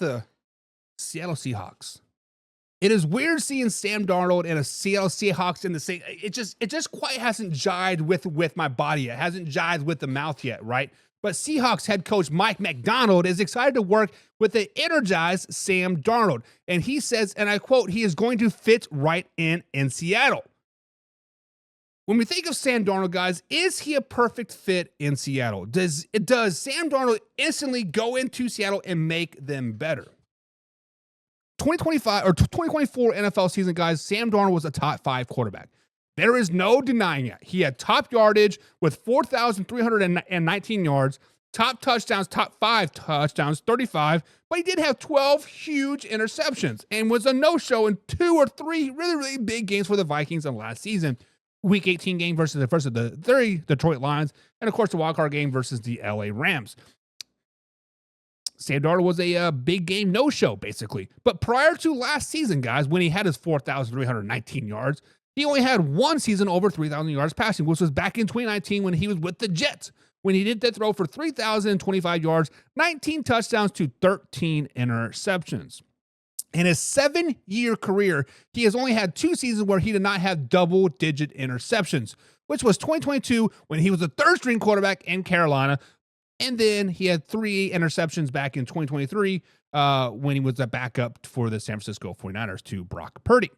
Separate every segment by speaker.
Speaker 1: the Seattle Seahawks. It is weird seeing Sam Darnold and a Seattle Seahawks in the same. It just quite hasn't jived with my body yet. It hasn't jived with the mouth yet, right? But Seahawks head coach Mike Macdonald is excited to work with the energized Sam Darnold. And he says, and I quote, he is going to fit right in Seattle. When we think of Sam Darnold, guys, is he a perfect fit in Seattle? Does Sam Darnold instantly go into Seattle and make them better? 2025 or 2024 NFL season, guys, Sam Darnold was a top 5 quarterback. There is no denying it. He had top yardage with 4,319 yards, top touchdowns, top 5 touchdowns, 35, but he did have 12 huge interceptions and was a no-show in 2 or 3 really, really big games for the Vikings in last season. Week 18 game versus the 3 Detroit Lions, and of course the wildcard game versus the LA Rams. Sam Darnold was a big game no-show, basically. But prior to last season, guys, when he had his 4,319 yards, he only had one season over 3,000 yards passing, which was back in 2019 when he was with the Jets, when he did that throw for 3,025 yards, 19 touchdowns to 13 interceptions. In his 7-year career, he has only had 2 seasons where he did not have double-digit interceptions, which was 2022 when he was a third-string quarterback in Carolina, and then he had 3 interceptions back in 2023 when he was a backup for the San Francisco 49ers to Brock Purdy.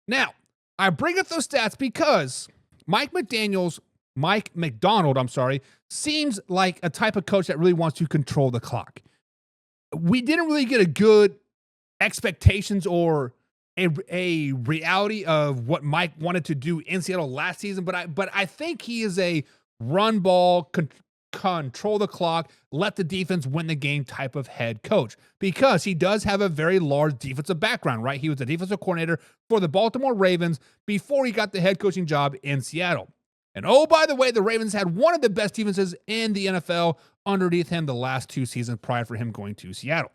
Speaker 1: Now, I bring up those stats because Mike Macdonald, seems like a type of coach that really wants to control the clock. We didn't really get a good expectations or a reality of what Mike wanted to do in Seattle last season, but I think he is a run ball, control the clock, let the defense win the game type of head coach, because he does have a very large defensive background, right? He was a defensive coordinator for the Baltimore Ravens before he got the head coaching job in Seattle. And oh, by the way, the Ravens had one of the best defenses in the NFL underneath him the last 2 seasons prior for him going to Seattle.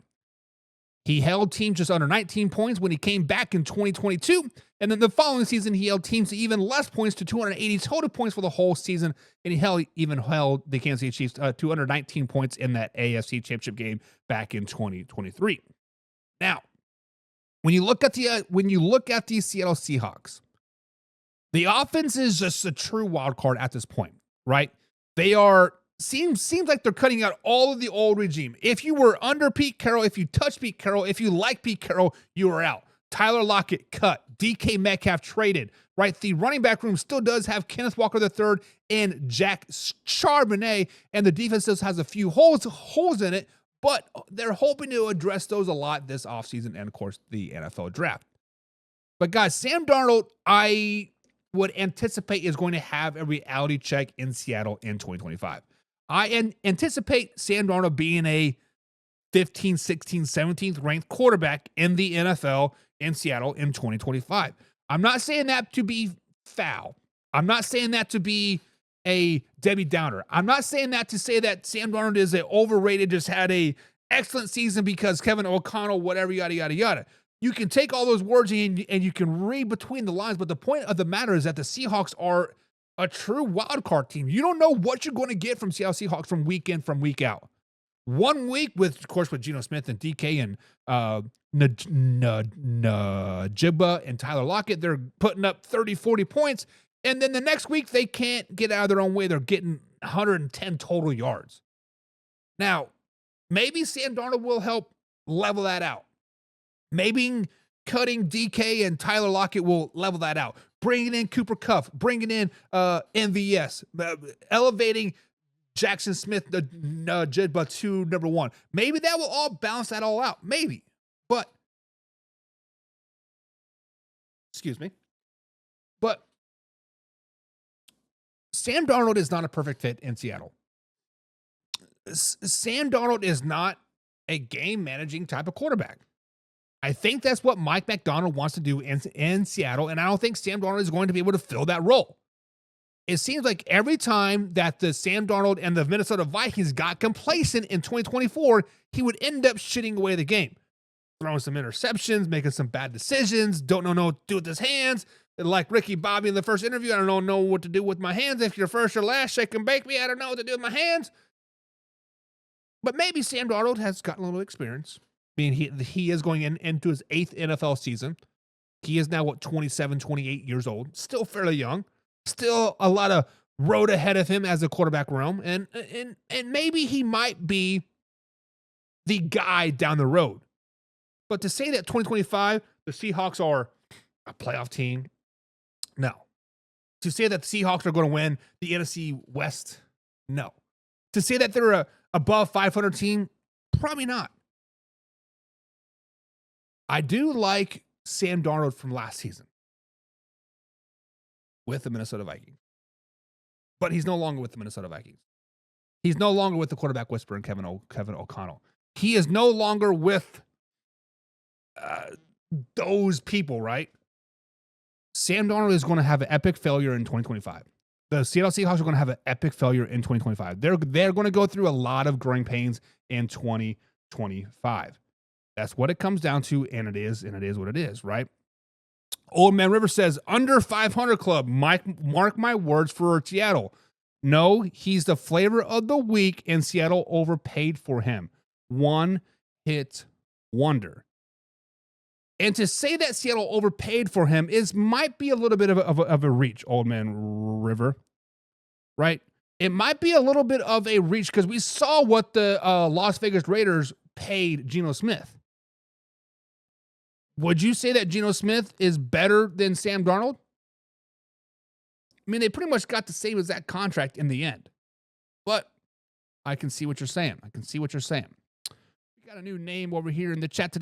Speaker 1: He held teams just under 19 points when he came back in 2022. And then the following season, he held teams to even less points, to 280 total points for the whole season. And he even held the Kansas City Chiefs to under 19 points in that AFC Championship game back in 2023. Now, when you look at the Seattle Seahawks, the offense is just a true wild card at this point, right? They are seems like they're cutting out all of the old regime. If you were under Pete Carroll, if you touched Pete Carroll, if you like Pete Carroll, you were out. Tyler Lockett cut. DK Metcalf traded, right? The running back room still does have Kenneth Walker III and Jack Charbonnet, and the defense still has a few holes in it, but they're hoping to address those a lot this offseason and, of course, the NFL draft. But, guys, Sam Darnold, I would anticipate is going to have a reality check in Seattle in 2025. I anticipate Sam Darnold being a 15th, 16th, 17th ranked quarterback in the NFL in Seattle in 2025. I'm not saying that to be foul. I'm not saying that to be a Debbie Downer. I'm not saying that to say that Sam Darnold is an overrated, just had a excellent season because Kevin O'Connell, whatever, yada, yada, yada. You can take all those words and you can read between the lines, but the point of the matter is that the Seahawks are a true wild card team. You don't know what you're going to get from Seattle Seahawks from week in, from week out. 1 week with Geno Smith and DK and Najibba and Tyler Lockett, they're putting up 30, 40 points. And then the next week, they can't get out of their own way. They're getting 110 total yards. Now, maybe Sam Darnold will help level that out. Maybe cutting DK and Tyler Lockett will level that out. Bringing in Cooper Kupp, bringing in MVS, elevating Jackson Smith, the Jidba to number 1. Maybe that will all balance that all out. Maybe. But, excuse me. But Sam Darnold is not a perfect fit in Seattle. Sam Darnold is not a game managing type of quarterback. I think that's what Mike Macdonald wants to do in Seattle, and I don't think Sam Darnold is going to be able to fill that role. It seems like every time that the Sam Darnold and the Minnesota Vikings got complacent in 2024, he would end up shitting away the game. Throwing some interceptions, making some bad decisions, don't know what to do with his hands. Like Ricky Bobby in the first interview, I don't know what to do with my hands. If you're first or last, shake and bake me, I don't know what to do with my hands. But maybe Sam Darnold has gotten a little experience. I mean, he is going into his 8th NFL season. He is now, 27, 28 years old. Still fairly young. Still a lot of road ahead of him as a quarterback realm. And maybe he might be the guy down the road. But to say that 2025, the Seahawks are a playoff team, no. To say that the Seahawks are going to win the NFC West, no. To say that they're a above 500 team, probably not. I do like Sam Darnold from last season with the Minnesota Vikings. But he's no longer with the Minnesota Vikings. He's no longer with the quarterback whisperer, Kevin O'Connell. He is no longer with those people, right? Sam Darnold is going to have an epic failure in 2025. The Seattle Seahawks are going to have an epic failure in 2025. They're going to go through a lot of growing pains in 2025. That's what it comes down to, and it is what it is, right? Old Man River says, under 500 club, mark my words for Seattle. No, he's the flavor of the week, and Seattle overpaid for him. One hit wonder. And to say that Seattle overpaid for him might be a little bit of a reach, Old Man River, right? It might be a little bit of a reach because we saw what the Las Vegas Raiders paid Geno Smith. Would you say that Geno Smith is better than Sam Darnold? I mean, they pretty much got the same exact contract in the end. But I can see what you're saying. We got a new name over here in the chat today.